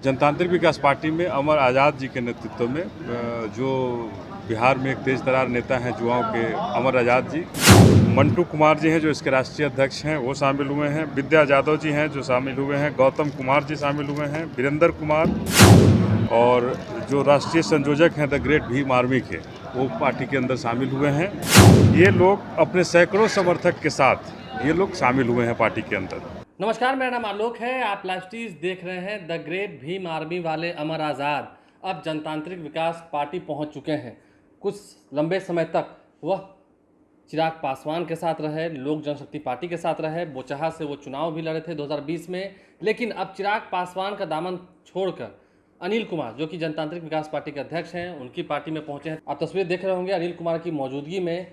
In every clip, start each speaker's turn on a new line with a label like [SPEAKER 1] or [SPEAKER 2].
[SPEAKER 1] जनतांत्रिक विकास पार्टी में अमर आज़ाद जी के नेतृत्व में जो बिहार में एक तेज तरार नेता हैं युवाओं के, अमर आज़ाद जी, मंटू कुमार जी हैं जो इसके राष्ट्रीय अध्यक्ष हैं, वो शामिल हुए हैं। विद्या यादव जी हैं जो शामिल हुए हैं। गौतम कुमार जी शामिल हुए हैं। वीरेंद्र कुमार और जो राष्ट्रीय संयोजक हैं द ग्रेट भीम आर्मी के, वो पार्टी के अंदर शामिल हुए हैं। ये लोग अपने सैकड़ों समर्थक के साथ ये लोग शामिल हुए हैं पार्टी के अंदर।
[SPEAKER 2] नमस्कार, मेरा नाम आलोक है। आप लाइव टीज देख रहे हैं। द ग्रेट भीम आर्मी वाले अमर आज़ाद अब जनतांत्रिक विकास पार्टी पहुंच चुके हैं। कुछ लंबे समय तक वह चिराग पासवान के साथ रहे, लोक जनशक्ति पार्टी के साथ रहे। बोचहा से वो चुनाव भी लड़े थे 2020 में, लेकिन अब चिराग पासवान का दामन छोड़कर अनिल कुमार, जो कि जनतांत्रिक विकास पार्टी के अध्यक्ष हैं, उनकी पार्टी में पहुंचे हैं। आप तस्वीर देख रहे होंगे। अनिल कुमार की मौजूदगी में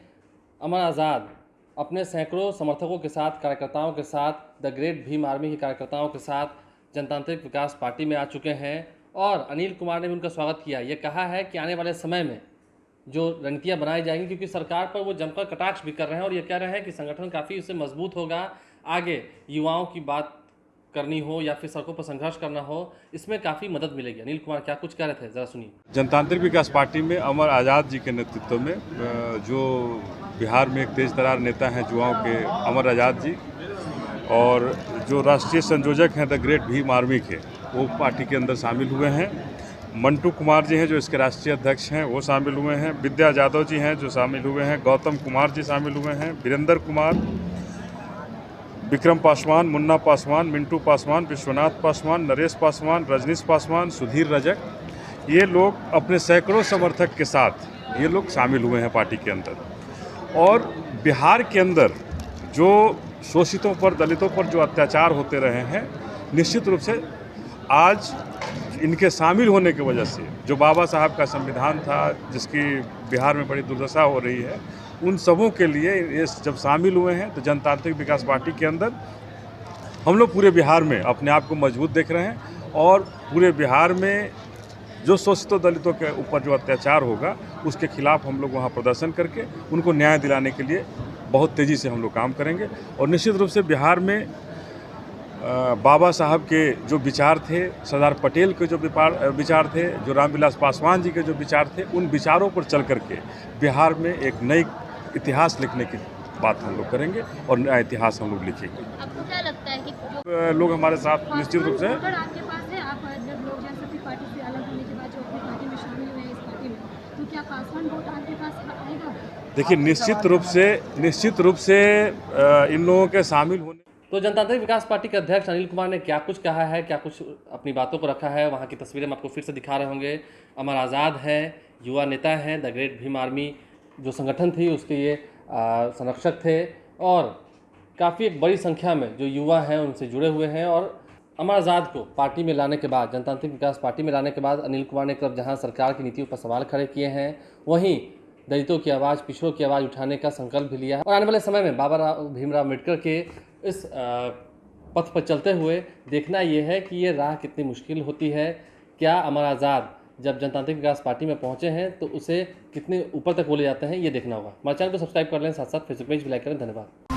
[SPEAKER 2] अमर आज़ाद अपने सैकड़ों समर्थकों के साथ, कार्यकर्ताओं के साथ, द ग्रेट भीम आर्मी के कार्यकर्ताओं के साथ जनतांत्रिक विकास पार्टी में आ चुके हैं और अनिल कुमार ने भी उनका स्वागत किया। ये कहा है कि आने वाले समय में जो रणनीतियाँ बनाई जाएंगी, क्योंकि सरकार पर वो जमकर कटाक्ष भी कर रहे हैं और ये कह रहे हैं कि संगठन काफ़ी उससे मजबूत होगा। आगे युवाओं की बात करनी हो या फिर सड़कों पर संघर्ष करना हो, इसमें काफ़ी मदद मिलेगी। अनिल कुमार क्या कुछ कह रहे थे, ज़रा सुनिए।
[SPEAKER 1] जनतांत्रिक विकास पार्टी में अमर आज़ाद जी के नेतृत्व में जो बिहार में एक तेज तरार नेता हैं युवाओं के, अमर आज़ाद जी, और जो राष्ट्रीय संयोजक हैं द ग्रेट भीम आर्मी के, वो पार्टी के अंदर शामिल हुए हैं। मंटू कुमार जी हैं जो इसके राष्ट्रीय अध्यक्ष हैं, वो शामिल हुए हैं। विद्या यादव जी हैं जो शामिल हुए हैं। गौतम कुमार जी शामिल हुए हैं। वीरेंद्र कुमार, विक्रम पासवान, मुन्ना पासवान, मिंटू पासवान, विश्वनाथ पासवान, नरेश पासवान, रजनीश पासवान, सुधीर रजक, ये लोग अपने सैकड़ों समर्थक के साथ ये लोग शामिल हुए हैं पार्टी के अंदर। और बिहार के अंदर जो शोषितों पर, दलितों पर जो अत्याचार होते रहे हैं, निश्चित रूप से आज इनके शामिल होने की वजह से जो बाबा साहब का संविधान था, जिसकी बिहार में बड़ी दुर्दशा हो रही है, उन सबों के लिए ये जब शामिल हुए हैं तो जनतांत्रिक विकास पार्टी के अंदर हम लोग पूरे बिहार में अपने आप को मजबूत देख रहे हैं। और पूरे बिहार में जो शोषितों दलितों के ऊपर जो अत्याचार होगा, उसके खिलाफ हम लोग वहाँ प्रदर्शन करके उनको न्याय दिलाने के लिए बहुत तेज़ी से हम लोग काम करेंगे। और निश्चित रूप से बिहार में बाबा साहब के जो विचार थे, सरदार पटेल के जो विचार थे, जो रामविलास पासवान जी के जो विचार थे, उन विचारों पर चल करके बिहार में एक नई इतिहास लिखने की बात हम लोग करेंगे और नया इतिहास हम लोग लिखेंगे।
[SPEAKER 3] आपको क्या लगता है कि
[SPEAKER 1] लोग हमारे साथ निश्चित रूप से,
[SPEAKER 3] आपके पास है, आप जब लोक जनशक्ति पार्टी से अलग होने के बाद जो अपनी पार्टी में शामिल हुए हैं, इस पार्टी में, तो क्या पासवान वोट आपके पास आएगा?
[SPEAKER 1] देखिए, निश्चित रूप से इन लोगों के शामिल होने।
[SPEAKER 2] तो जनतांत्रिक विकास पार्टी के अध्यक्ष अनिल कुमार ने क्या कुछ कहा है, क्या कुछ अपनी बातों को रखा है, वहाँ की तस्वीरें हम आपको फिर से दिखा रहे होंगे। अमर आज़ाद हैं, युवा नेता हैं, द ग्रेट भीम आर्मी जो संगठन थी उसके ये संरक्षक थे और काफ़ी एक बड़ी संख्या में जो युवा हैं उनसे जुड़े हुए हैं। और अमर आज़ाद को पार्टी में लाने के बाद, जनतांत्रिक विकास पार्टी में लाने के बाद अनिल कुमार ने कब जहाँ सरकार की नीतियों पर सवाल खड़े किए हैं, वहीं दलितों की आवाज़, पिछड़ों की आवाज़ उठाने का संकल्प भी लिया है। और आने वाले समय में बाबा भीमराव अम्बेडकर के इस पथ पर चलते हुए देखना ये है कि ये राह कितनी मुश्किल होती है। क्या अमर आज़ाद जब जनतांत्रिक विकास पार्टी में पहुंचे हैं तो उसे कितने ऊपर तक वो ले जाते हैं, ये देखना होगा। हमारे चैनल को सब्सक्राइब कर लें, साथ साथ फेसबुक पेज भी लाइक करें। धन्यवाद।